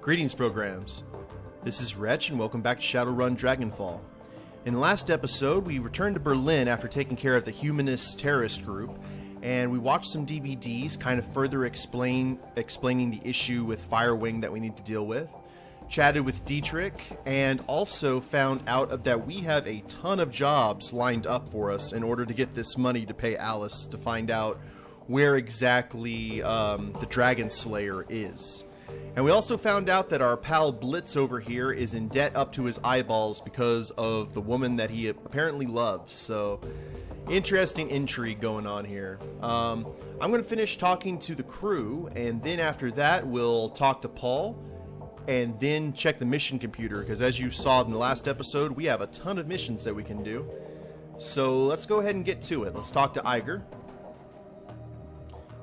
Greetings, programs. This is Wretch, and welcome back to Shadowrun Dragonfall. In the last episode, we returned to Berlin after taking care of the humanist terrorist group, and we watched some DVDs kind of further explaining the issue with Firewing that we need to deal with, chatted with Dietrich, and also found out that we have a ton of jobs lined up for us in order to get this money to pay Alice to find out where exactly the Dragon Slayer is. And we also found out that our pal Blitz over here is in debt up to his eyeballs because of the woman that he apparently loves. So, interesting intrigue going on here. I'm going to finish talking to the crew, and then after that we'll talk to Paul, and then check the mission computer, because as you saw in the last episode, we have a ton of missions that we can do. So let's go ahead and get to it. Let's talk to Iger.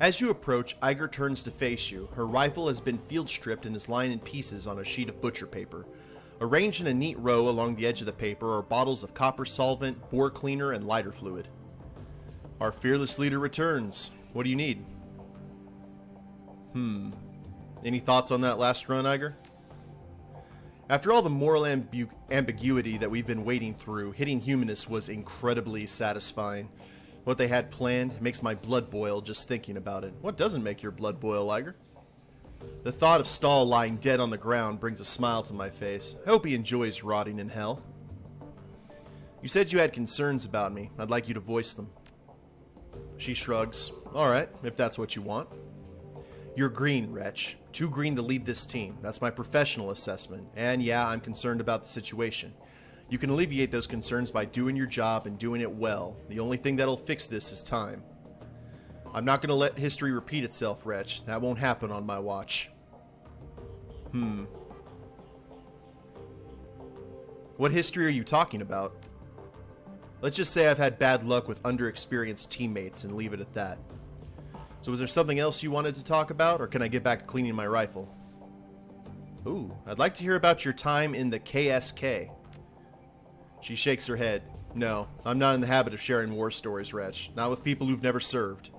As you approach, Iger turns to face you. Her rifle has been field stripped and is lying in pieces on a sheet of butcher paper. Arranged in a neat row along the edge of the paper are bottles of copper solvent, bore cleaner, and lighter fluid. Our fearless leader returns. What do you need? Any thoughts on that last run, Iger? After all the moral ambiguity that we've been wading through, hitting humanists was incredibly satisfying. What they had planned makes my blood boil just thinking about it. What doesn't make your blood boil, Iger? The thought of Stahl lying dead on the ground brings a smile to my face. I hope he enjoys rotting in hell. You said you had concerns about me. I'd like you to voice them. She shrugs. Alright, if that's what you want. You're green, Wretch. Too green to lead this team. That's my professional assessment. And yeah, I'm concerned about the situation. You can alleviate those concerns by doing your job and doing it well. The only thing that'll fix this is time. I'm not going to let history repeat itself, Wretch. That won't happen on my watch. What history are you talking about? Let's just say I've had bad luck with underexperienced teammates and leave it at that. So was there something else you wanted to talk about, or can I get back to cleaning my rifle? Ooh, I'd like to hear about your time in the KSK. She shakes her head. No, I'm not in the habit of sharing war stories, Wretch. Not with people who've never served.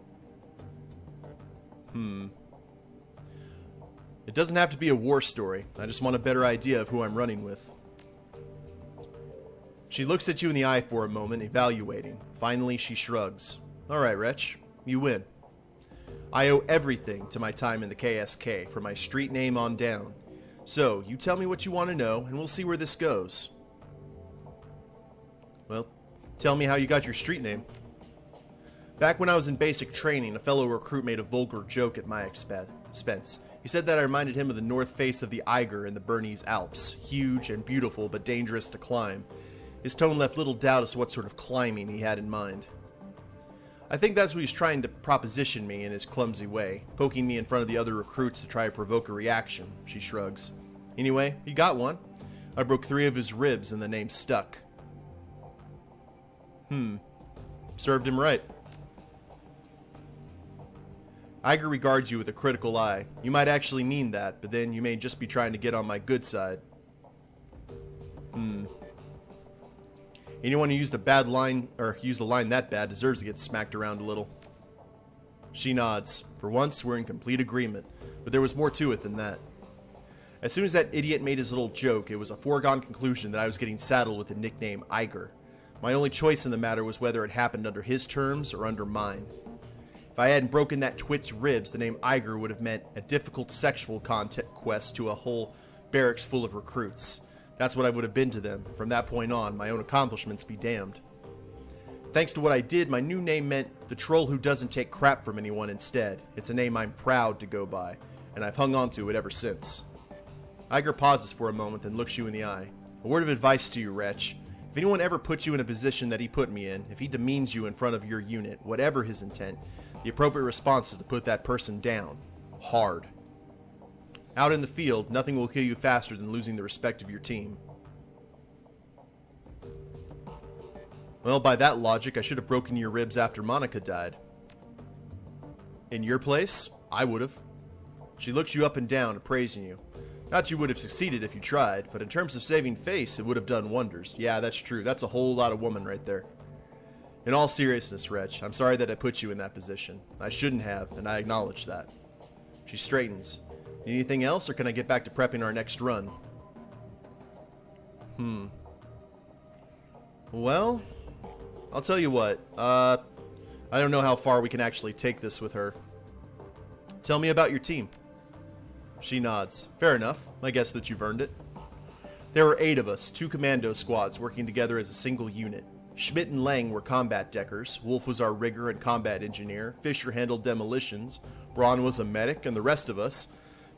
It doesn't have to be a war story. I just want a better idea of who I'm running with. She looks at you in the eye for a moment, evaluating. Finally, she shrugs. Alright, Wretch. You win. I owe everything to my time in the KSK, from my street name on down. So, you tell me what you want to know, and we'll see where this goes. Well, tell me how you got your street name. Back when I was in basic training, a fellow recruit made a vulgar joke at my expense. He said that I reminded him of the north face of the Eiger in the Bernese Alps, huge and beautiful but dangerous to climb. His tone left little doubt as to what sort of climbing he had in mind. I think that's what he's trying to proposition me in his clumsy way, poking me in front of the other recruits to try to provoke a reaction, she shrugs. Anyway, he got one. I broke 3 of his ribs and the name stuck. Served him right. Iger regards you with a critical eye. You might actually mean that, but then you may just be trying to get on my good side. Anyone who used a bad line, or used a line that bad, deserves to get smacked around a little. She nods. For once, we're in complete agreement, but there was more to it than that. As soon as that idiot made his little joke, it was a foregone conclusion that I was getting saddled with the nickname Iger. My only choice in the matter was whether it happened under his terms or under mine. If I hadn't broken that twit's ribs, the name Iger would have meant a difficult sexual conquest to a whole barracks full of recruits. That's what I would have been to them. From that point on, my own accomplishments be damned. Thanks to what I did, my new name meant the troll who doesn't take crap from anyone instead. It's a name I'm proud to go by, and I've hung on to it ever since. Iger pauses for a moment, then looks you in the eye. A word of advice to you, Wretch. If anyone ever puts you in a position that he put me in, if he demeans you in front of your unit, whatever his intent, the appropriate response is to put that person down. Hard. Out in the field, nothing will kill you faster than losing the respect of your team. Well, by that logic, I should have broken your ribs after Monica died. In your place, I would have. She looks you up and down, appraising you. Not you would have succeeded if you tried, but in terms of saving face, it would have done wonders. Yeah, that's true. That's a whole lot of woman right there. In all seriousness, Wretch, I'm sorry that I put you in that position. I shouldn't have, and I acknowledge that. She straightens. Need anything else, or can I get back to prepping our next run? Well, I'll tell you what. I don't know how far we can actually take this with her. Tell me about your team. She nods. Fair enough. I guess that you've earned it. There were 8 of us, 2 commando squads working together as a single unit. Schmidt and Lang were combat deckers, Wolf was our rigger and combat engineer, Fisher handled demolitions, Braun was a medic, and the rest of us,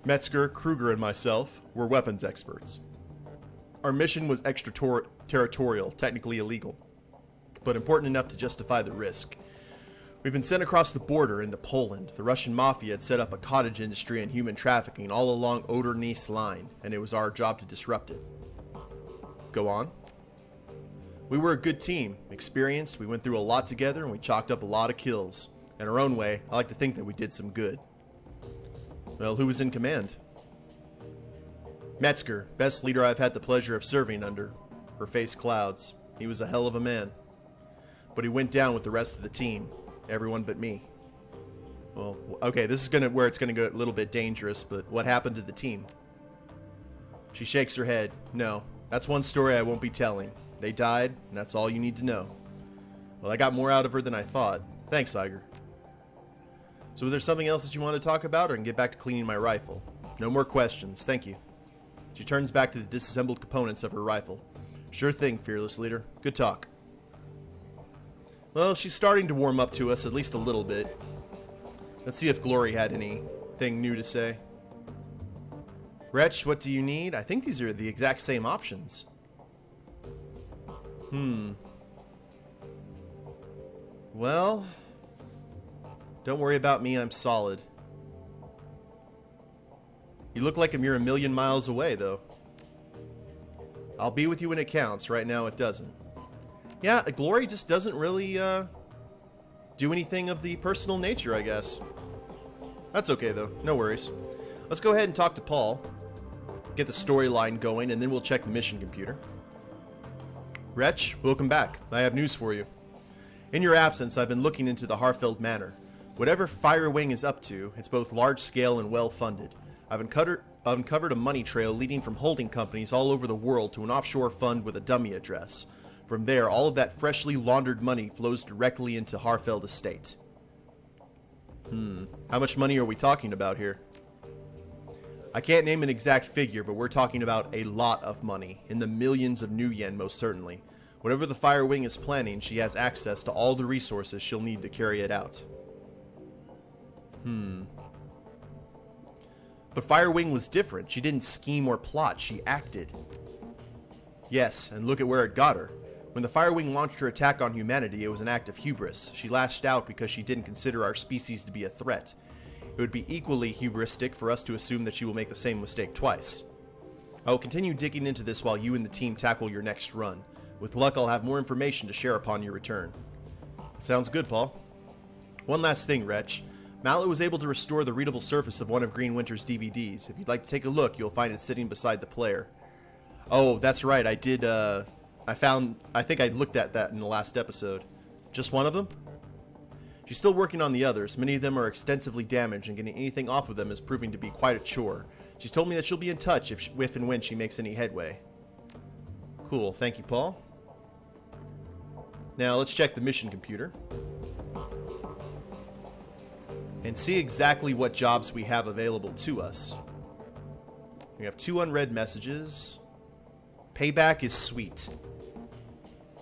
Metzger, Kruger, and myself, were weapons experts. Our mission was extraterritorial, technically illegal, but important enough to justify the risk. We've been sent across the border into Poland. The Russian mafia had set up a cottage industry and human trafficking all along Oder-Neisse line, and it was our job to disrupt it. Go on. We were a good team, experienced, we went through a lot together, and we chalked up a lot of kills. In our own way, I like to think that we did some good. Well, who was in command? Metzger, best leader I've had the pleasure of serving under. Her face clouds. He was a hell of a man. But he went down with the rest of the team. Everyone but me. Well, okay, this is where it's gonna go a little bit dangerous, but what happened to the team? She shakes her head. No, that's one story I won't be telling. They died, and that's all you need to know. Well, I got more out of her than I thought. Thanks, Iger. So is there something else that you want to talk about, or I can get back to cleaning my rifle? No more questions, thank you. She turns back to the disassembled components of her rifle. Sure thing, fearless leader. Good talk. Well, she's starting to warm up to us, at least a little bit. Let's see if Glory had anything new to say. Wretch, what do you need? I think these are the exact same options. Well, don't worry about me, I'm solid. You look like you're a million miles away, though. I'll be with you when it counts. Right now, it doesn't. Yeah, Glory just doesn't really do anything of the personal nature, I guess. That's okay, though. No worries. Let's go ahead and talk to Paul. Get the storyline going, and then we'll check the mission computer. Wretch, welcome back. I have news for you. In your absence, I've been looking into the Harfeld Manor. Whatever Firewing is up to, it's both large-scale and well-funded. I've uncovered a money trail leading from holding companies all over the world to an offshore fund with a dummy address. From there, all of that freshly laundered money flows directly into Harfeld Estate. How much money are we talking about here? I can't name an exact figure, but we're talking about a lot of money. In the millions of nuyen, most certainly. Whatever the Firewing is planning, she has access to all the resources she'll need to carry it out. But Firewing was different. She didn't scheme or plot, she acted. Yes, and look at where it got her. When the Firewing launched her attack on humanity, it was an act of hubris. She lashed out because she didn't consider our species to be a threat. It would be equally hubristic for us to assume that she will make the same mistake twice. I will continue digging into this while you and the team tackle your next run. With luck, I'll have more information to share upon your return. Sounds good, Paul. One last thing, Wretch. Mallet was able to restore the readable surface of one of Green Winter's DVDs. If you'd like to take a look, you'll find it sitting beside the player. Oh, that's right, I did, I think I looked at that in the last episode. Just one of them? She's still working on the others. Many of them are extensively damaged, and getting anything off of them is proving to be quite a chore. She's told me that she'll be in touch if and when she makes any headway. Cool, thank you, Paul. Now, let's check the mission computer. And see exactly what jobs we have available to us. We have 2 unread messages. Payback is sweet.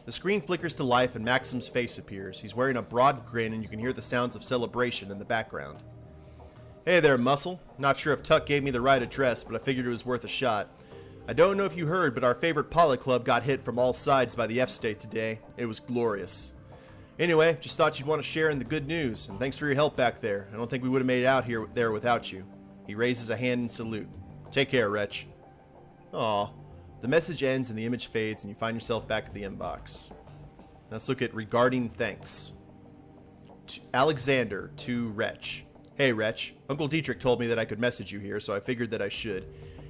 The screen flickers to life and Maxim's face appears. He's wearing a broad grin and you can hear the sounds of celebration in the background. Hey there, Muscle. Not sure if Tuck gave me the right address, but I figured it was worth a shot. I don't know if you heard, but our favorite Poly Club got hit from all sides by the F-State today. It was glorious. Anyway, just thought you'd want to share in the good news, and thanks for your help back there. I don't think we would have made it out there without you. He raises a hand in salute. Take care, Wretch. Aw. The message ends and the image fades and you find yourself back at the inbox. Let's look at regarding thanks. Alexander to Wretch. Hey, Wretch. Uncle Dietrich told me that I could message you here, so I figured that I should.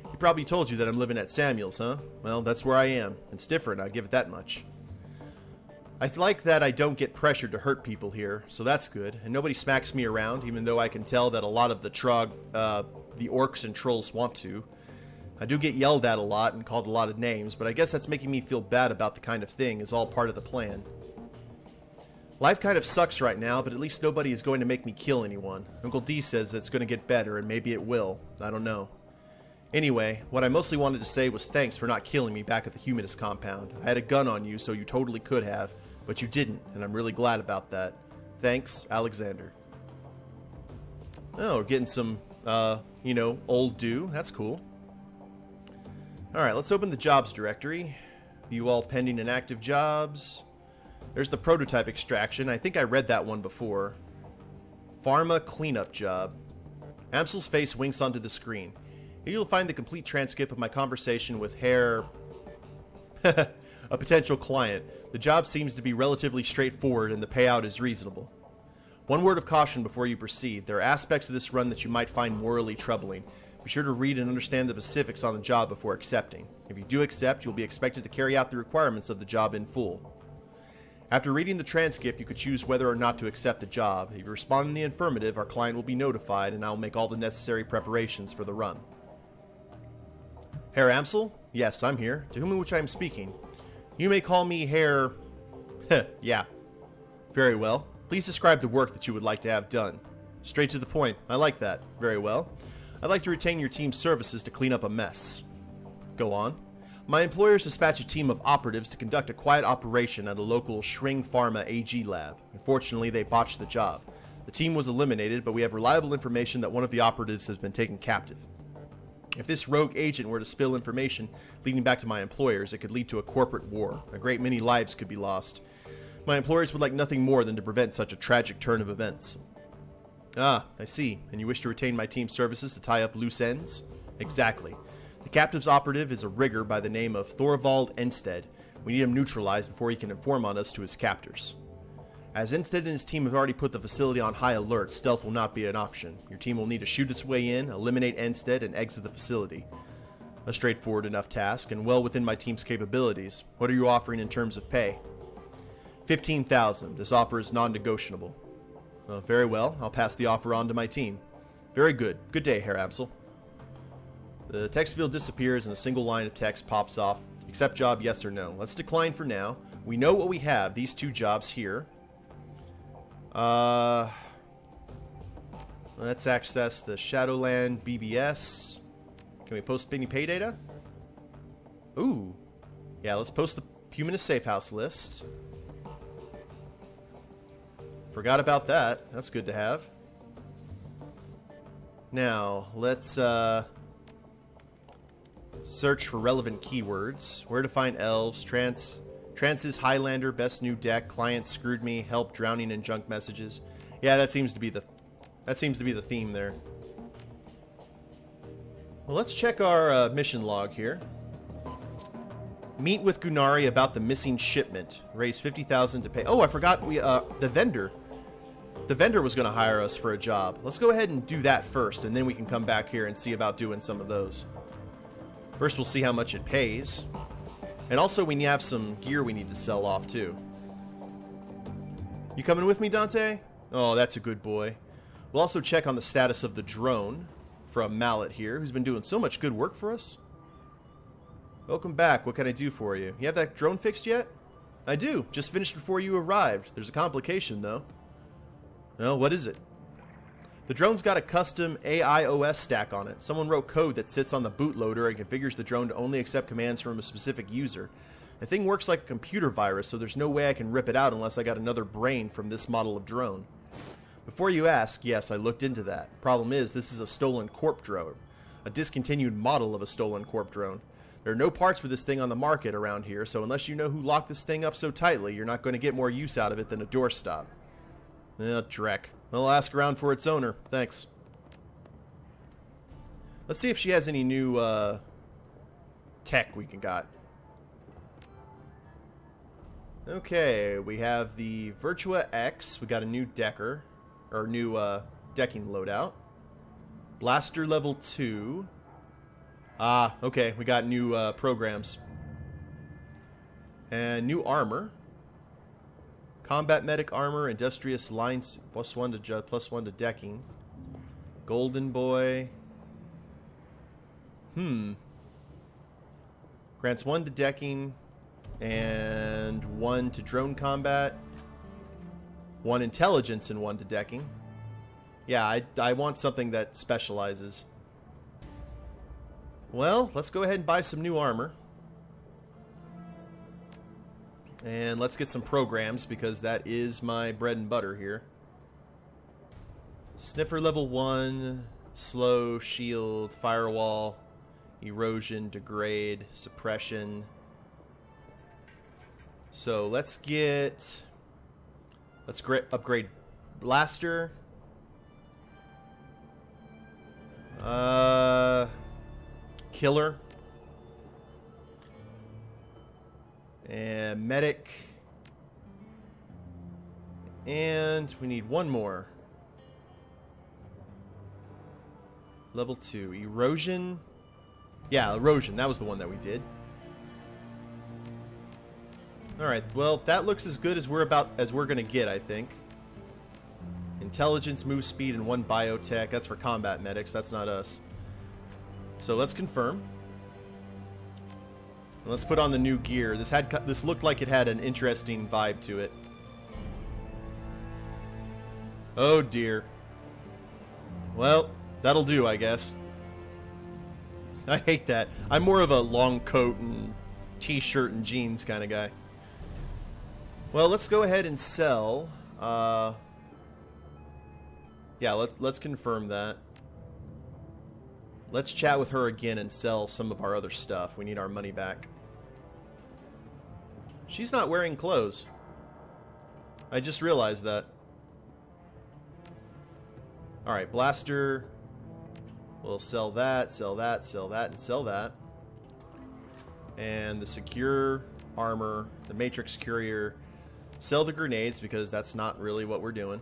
He probably told you that I'm living at Samuel's, huh? Well, that's where I am. It's different, I'll give it that much. I like that I don't get pressured to hurt people here, so that's good. And nobody smacks me around, even though I can tell that a lot of the the orcs and trolls want to. I do get yelled at a lot and called a lot of names, but I guess that's making me feel bad about the kind of thing is all part of the plan. Life kind of sucks right now, but at least nobody is going to make me kill anyone. Uncle D says it's going to get better, and maybe it will. I don't know. Anyway, what I mostly wanted to say was thanks for not killing me back at the Humanist compound. I had a gun on you, so you totally could have, but you didn't, and I'm really glad about that. Thanks, Alexander. Oh, we're getting some, old dew. That's cool. Alright, let's open the jobs directory. View all pending and active jobs. There's the prototype extraction. I think I read that one before. Pharma cleanup job. Amsel's face winks onto the screen. Here you'll find the complete transcript of my conversation with Herr... a potential client. The job seems to be relatively straightforward and the payout is reasonable. One word of caution before you proceed. There are aspects of this run that you might find morally troubling. Be sure to read and understand the specifics on the job before accepting. If you do accept, you'll be expected to carry out the requirements of the job in full. After reading the transcript, you could choose whether or not to accept the job. If you respond in the affirmative, our client will be notified, and I will make all the necessary preparations for the run. Herr Amsel? Yes, I'm here. To whom in which I am speaking? You may call me Herr... yeah. Very well. Please describe the work that you would like to have done. Straight to the point. I like that. Very well. I'd like to retain your team's services to clean up a mess. Go on. My employers dispatch a team of operatives to conduct a quiet operation at a local Shring Pharma AG lab. Unfortunately, they botched the job. The team was eliminated, but we have reliable information that one of the operatives has been taken captive. If this rogue agent were to spill information leading back to my employers, it could lead to a corporate war. A great many lives could be lost. My employers would like nothing more than to prevent such a tragic turn of events. Ah, I see. And you wish to retain my team's services to tie up loose ends? Exactly. The captive's operative is a rigger by the name of Thorvald Ensted. We need him neutralized before he can inform on us to his captors. As Ensted and his team have already put the facility on high alert, stealth will not be an option. Your team will need to shoot its way in, eliminate Ensted, and exit the facility. A straightforward enough task, and well within my team's capabilities. What are you offering in terms of pay? 15,000. This offer is non-negotiable. Very well. I'll pass the offer on to my team. Very good. Good day, Herr Amsel. The text field disappears and a single line of text pops off. Accept job, yes or no. Let's decline for now. We know what we have. These two jobs here. Let's access the Shadowland BBS. Can we post any pay data? Ooh. Yeah, let's post the Humanist Safe House list. Forgot about that. That's good to have. Now, let's search for relevant keywords. Where to find elves, Trance's Highlander, best new deck, client screwed me, help, drowning in junk messages. Yeah, that seems to be the theme there. Well, let's check our mission log here. Meet with Gunari about the missing shipment. Raise 50,000 to pay. Oh, I forgot the vendor. The vendor was going to hire us for a job. Let's go ahead and do that first, and then we can come back here and see about doing some of those. First, we'll see how much it pays. And also, we have some gear we need to sell off, too. You coming with me, Dante? Oh, that's a good boy. We'll also check on the status of the drone from Mallet here, who's been doing so much good work for us. Welcome back. What can I do for you? You have that drone fixed yet? I do. Just finished before you arrived. There's a complication, though. Well, what is it? The drone's got a custom AIOS stack on it. Someone wrote code that sits on the bootloader and configures the drone to only accept commands from a specific user. The thing works like a computer virus, so there's no way I can rip it out unless I got another brain from this model of drone. Before you ask, yes, I looked into that. Problem is, this is a stolen corp drone. A discontinued model of a stolen corp drone. There are no parts for this thing on the market around here, so unless you know who locked this thing up so tightly, you're not going to get more use out of it than a doorstop. Dreck. I'll ask around for its owner. Thanks. Let's see if she has any new tech we can got. Okay, we have the Virtua X. We got a new decker, or new decking loadout. Blaster level 2. Ah, okay, we got new programs. And new armor. Combat medic armor, industrious lines +1 to decking. Golden boy. Grants 1 to decking and 1 to drone combat. 1 intelligence and 1 to decking. Yeah, I want something that specializes. Well, let's go ahead and buy some new armor. And let's get some programs, because that is my bread and butter here. Sniffer level 1, slow, shield, firewall, erosion, degrade, suppression. So let's upgrade blaster. Killer. And medic. And we need one more. Level 2. Erosion. Yeah, erosion. That was the one that we did. Alright, well, that looks as good as we're gonna get, I think. Intelligence, move speed, and 1 biotech. That's for combat medics. That's not us. So let's confirm. Let's put on the new gear. This looked like it had an interesting vibe to it. Oh dear. Well, that'll do, I guess. I hate that. I'm more of a long coat and t-shirt and jeans kind of guy. Well, let's go ahead and sell. Yeah, let's confirm that. Let's chat with her again and sell some of our other stuff. We need our money back. She's not wearing clothes. I just realized that. Alright, blaster. We'll sell that, sell that, sell that, and sell that. And the secure armor, the matrix courier. Sell the grenades, because that's not really what we're doing.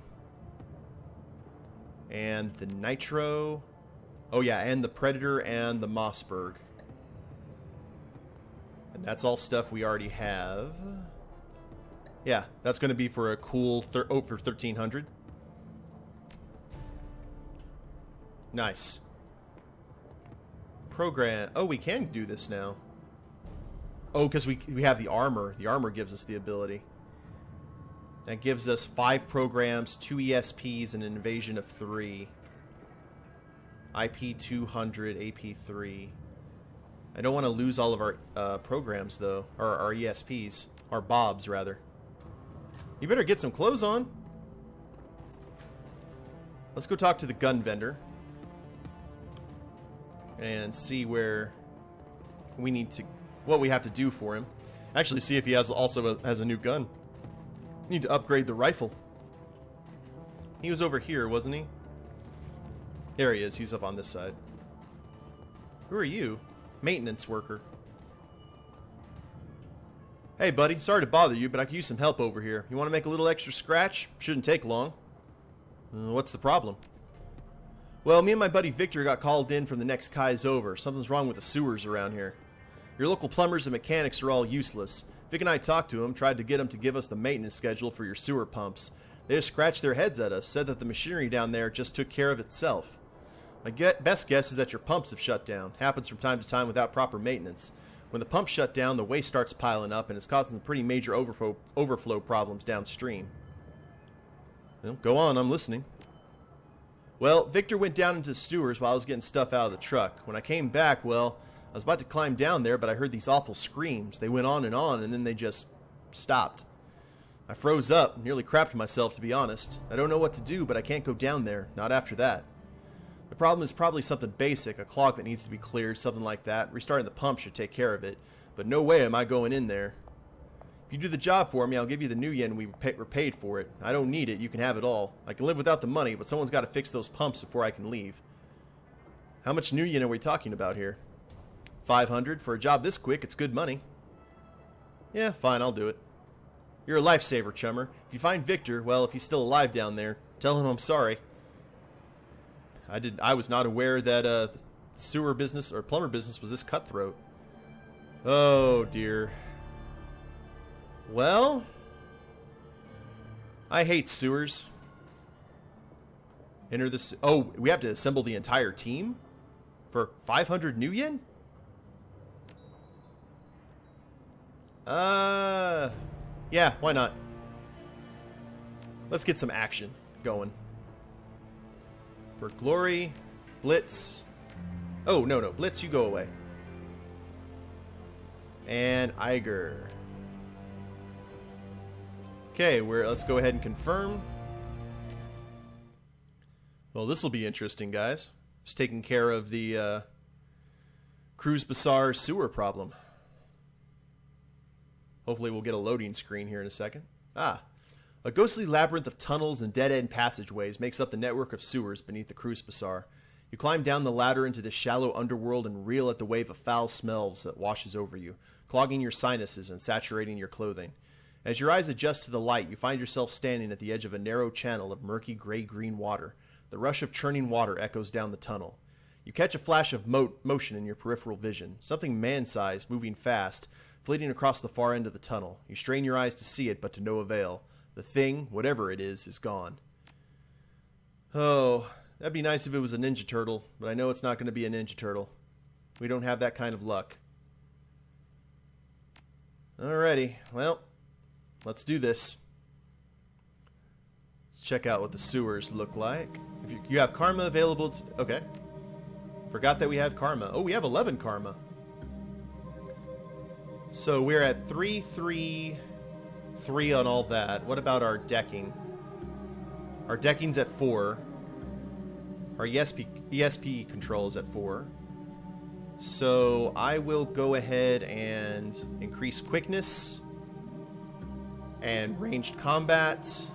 And the nitro. Oh yeah, and the predator and the Mossberg. And that's all stuff we already have. Yeah, that's going to be for a cool for 1300. Nice. Program. Oh, we can do this now. Oh, because we have the armor. The armor gives us the ability. That gives us 5 programs, 2 ESPs, and an invasion of 3. IP 200, AP 3. I don't want to lose all of our programs, though. Or our ESPs. Our bobs, rather. You better get some clothes on. Let's go talk to the gun vendor. And see where we need to... what we have to do for him. Actually, see if he also has a new gun. Need to upgrade the rifle. He was over here, wasn't he? There he is. He's up on this side. Who are you? Maintenance worker. Hey, buddy. Sorry to bother you, but I could use some help over here. You want to make a little extra scratch? Shouldn't take long. What's the problem? Well, me and my buddy Victor got called in from the next Kai's over. Something's wrong with the sewers around here. Your local plumbers and mechanics are all useless. Vic and I talked to him, tried to get him to give us the maintenance schedule for your sewer pumps. They just scratched their heads at us, said that the machinery down there just took care of itself. My best guess is that your pumps have shut down. Happens from time to time without proper maintenance. When the pumps shut down, the waste starts piling up, and it's causing some pretty major overflow problems downstream. Well, go on, I'm listening. Well, Victor went down into the sewers while I was getting stuff out of the truck. When I came back, well, I was about to climb down there, but I heard these awful screams. They went on, and then they just stopped. I froze up, nearly crapped myself, to be honest. I don't know what to do, but I can't go down there, not after that. The problem is probably something basic, a clog that needs to be cleared, something like that. Restarting the pump should take care of it, but no way am I going in there. If you do the job for me, I'll give you the nuyen we were paid for it. I don't need it, you can have it all. I can live without the money, but someone's got to fix those pumps before I can leave. How much nuyen are we talking about here? 500? For a job this quick, it's good money. Yeah, fine, I'll do it. You're a lifesaver, chummer. If you find Victor, well, if he's still alive down there, tell him I'm sorry. I was not aware that the sewer business or plumber business was this cutthroat. Oh, dear. Well, I hate sewers. Enter this. Oh, we have to assemble the entire team? For 500 nuyen? Yeah, why not? Let's get some action going. For glory, Blitz. Oh, no, Blitz, you go away. And Iger. Okay, let's go ahead and confirm. Well, this will be interesting, guys. Just taking care of the Cruz Bazaar sewer problem. Hopefully we'll get a loading screen here in a second. Ah, a ghostly labyrinth of tunnels and dead-end passageways makes up the network of sewers beneath the Cruz Bazaar. You climb down the ladder into the shallow underworld and reel at the wave of foul smells that washes over you, clogging your sinuses and saturating your clothing. As your eyes adjust to the light, you find yourself standing at the edge of a narrow channel of murky gray-green water. The rush of churning water echoes down the tunnel. You catch a flash of motion in your peripheral vision, something man-sized, moving fast, fleeting across the far end of the tunnel. You strain your eyes to see it, but to no avail. The thing, whatever it is gone. Oh, that'd be nice if it was a Ninja Turtle, but I know it's not going to be a Ninja Turtle. We don't have that kind of luck. Alrighty, well, let's do this. Let's check out what the sewers look like. If you have karma available to... Okay. Forgot that we have karma. Oh, we have 11 karma. So we're at 3, 3, 3 on all that. What about our decking? Our decking's at 4. Our ESP control is at 4. So I will go ahead and increase quickness and ranged combat.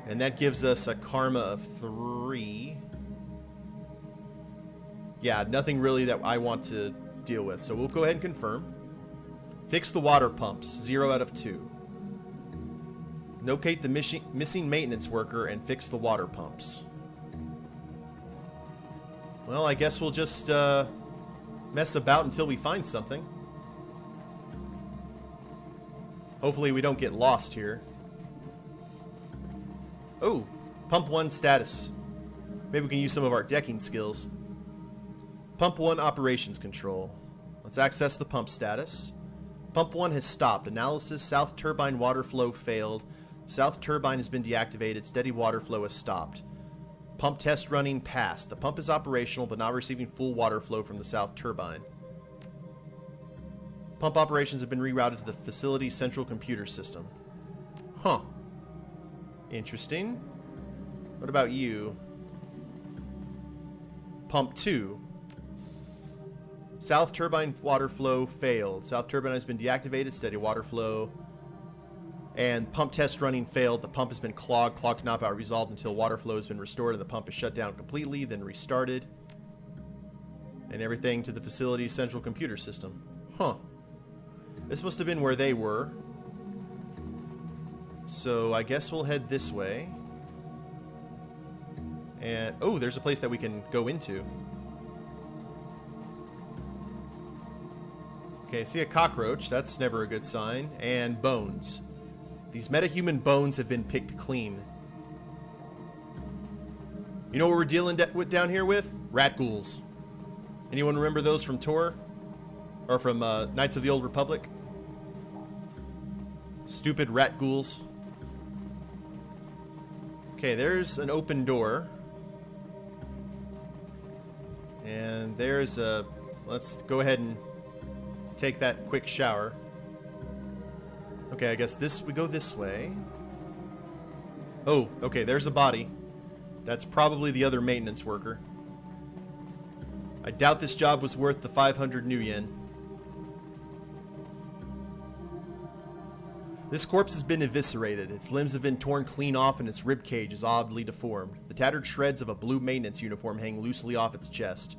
And that gives us a karma of 3. Yeah, nothing really that I want to deal with. So we'll go ahead and confirm. Fix the water pumps. 0 out of 2. Locate the missing maintenance worker and fix the water pumps. Well, I guess we'll just mess about until we find something. Hopefully we don't get lost here. Oh, Pump 1 status. Maybe we can use some of our decking skills. Pump 1 operations control. Let's access the pump status. Pump 1 has stopped. Analysis, south turbine water flow failed. South turbine has been deactivated. Steady water flow has stopped. Pump test running passed. The pump is operational but not receiving full water flow from the south turbine. Pump operations have been rerouted to the facility's central computer system. Huh. Interesting. What about you? Pump 2. South turbine water flow failed. South turbine has been deactivated. Steady water flow. And pump test running failed. The pump has been clogged. Clog cannot be resolved until water flow has been restored and the pump is shut down completely, then restarted. And everything to the facility's central computer system. Huh. This must have been where they were. So I guess we'll head this way. And, oh, there's a place that we can go into. Okay, I see a cockroach. That's never a good sign. And bones. These metahuman bones have been picked clean. You know what we're dealing with down here with? Rat ghouls. Anyone remember those from Tor? Or from Knights of the Old Republic? Stupid rat ghouls. Okay, there's an open door. And there's a... Let's go ahead and take that quick shower. Okay, I guess we go this way. Oh, okay, there's a body. That's probably the other maintenance worker. I doubt this job was worth the 500 nuyen. This corpse has been eviscerated. Its limbs have been torn clean off and its rib cage is oddly deformed. The tattered shreds of a blue maintenance uniform hang loosely off its chest.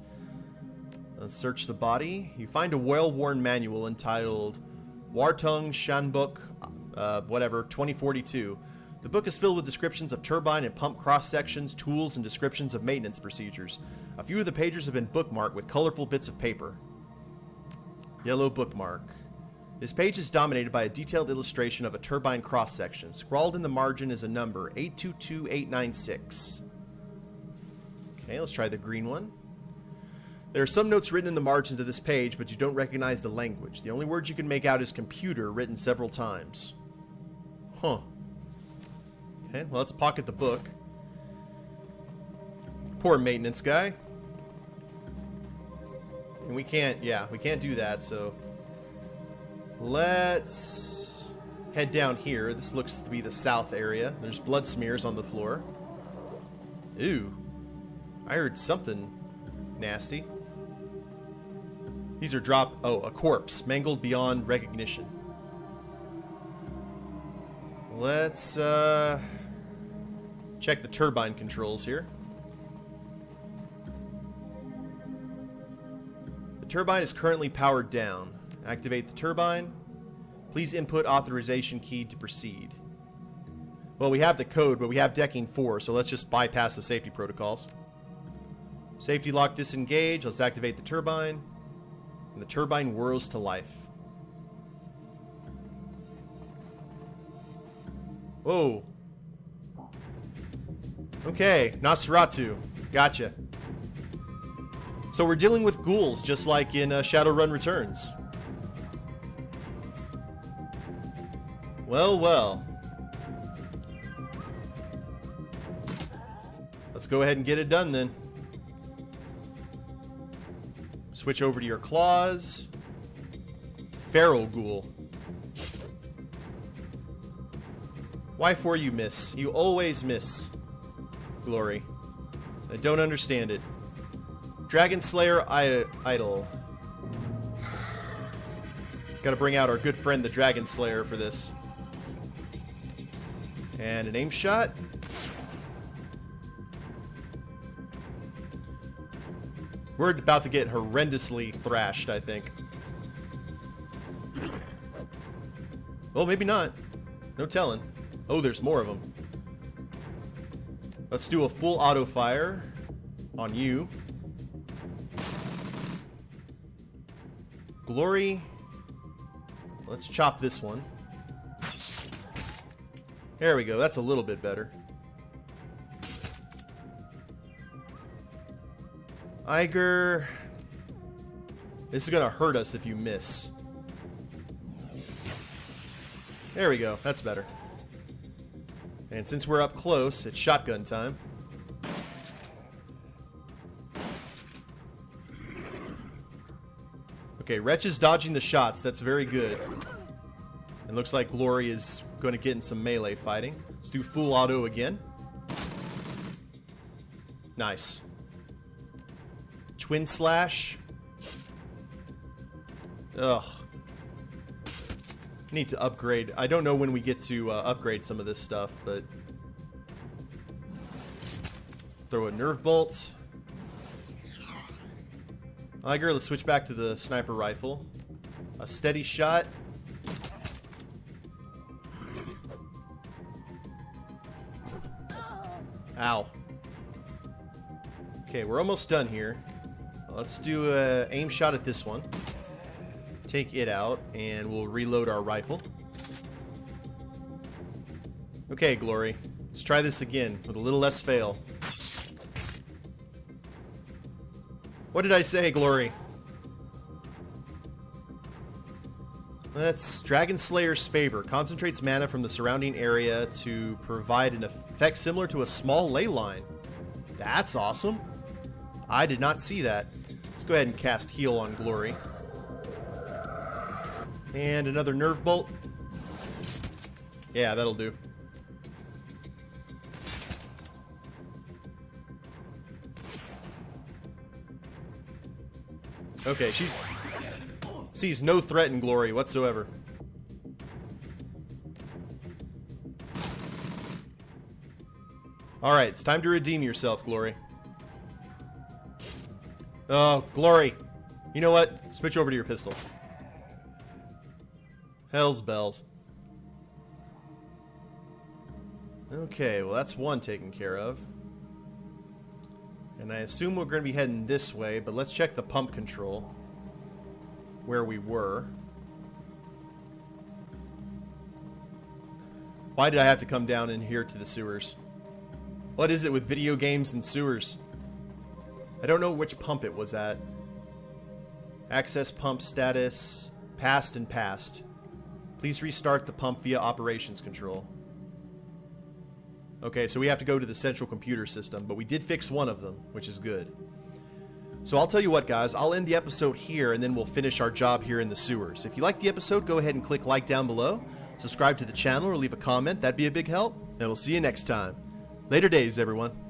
Let's search the body. You find a well-worn manual entitled Wartung Shanbook, whatever, 2042. The book is filled with descriptions of turbine and pump cross-sections, tools, and descriptions of maintenance procedures. A few of the pages have been bookmarked with colorful bits of paper. Yellow bookmark. This page is dominated by a detailed illustration of a turbine cross-section. Scrawled in the margin is a number, 822896. Okay, let's try the green one. There are some notes written in the margins of this page, but you don't recognize the language. The only word you can make out is computer, written several times. Huh. Okay, well, let's pocket the book. Poor maintenance guy. And we can't do that, so... Let's head down here. This looks to be the south area. There's blood smears on the floor. Ooh. I heard something nasty. These are a corpse. Mangled beyond recognition. Let's, check the turbine controls here. The turbine is currently powered down. Activate the turbine. Please input authorization key to proceed. Well, we have the code, but we have decking 4, so let's just bypass the safety protocols. Safety lock disengage. Let's activate the turbine. And the turbine whirls to life. Whoa. Okay, Nosferatu. Gotcha. So we're dealing with ghouls, just like in Shadowrun Returns. Well, well. Let's go ahead and get it done then. Switch over to your claws. Feral ghoul. Why for you miss? You always miss. Glory. I don't understand it. Dragon Slayer idol. Gotta bring out our good friend the Dragon Slayer for this. And an aim shot. We're about to get horrendously thrashed, I think. Well, maybe not. No telling. Oh, there's more of them. Let's do a full auto fire on you. Glory. Let's chop this one. There we go. That's a little bit better. Iger. This is gonna hurt us if you miss. There we go. That's better. And since we're up close, it's shotgun time. Okay, Wretch is dodging the shots. That's very good. And looks like Glory is going to get in some melee fighting. Let's do full auto again. Nice. Twin slash. Ugh. Need to upgrade. I don't know when we get to upgrade some of this stuff, but... Throw a nerve bolt. Iger, let's switch back to the sniper rifle. A steady shot. Ow. Okay, we're almost done here. Let's do an aim shot at this one. Take it out, and we'll reload our rifle. Okay, Glory. Let's try this again with a little less fail. What did I say, Glory? That's Dragon Slayer's Favor. Concentrates mana from the surrounding area to provide an effect similar to a small ley line. That's awesome. I did not see that. Let's go ahead and cast Heal on Glory. And another Nerve Bolt. Yeah, that'll do. Okay, she sees no threat in Glory whatsoever. Alright, it's time to redeem yourself, Glory. Oh, Glory. You know what? Switch over to your pistol. Hell's bells. Okay, well that's one taken care of. And I assume we're going to be heading this way, but let's check the pump control. Where we were. Why did I have to come down in here to the sewers? What is it with video games and sewers? I don't know which pump it was at. Access pump status, passed and passed. Please restart the pump via operations control. Okay, so we have to go to the central computer system, but we did fix one of them, which is good. So I'll tell you what, guys, I'll end the episode here, and then we'll finish our job here in the sewers. If you liked the episode, go ahead and click like down below, subscribe to the channel, or leave a comment. That'd be a big help, and we'll see you next time. Later days, everyone.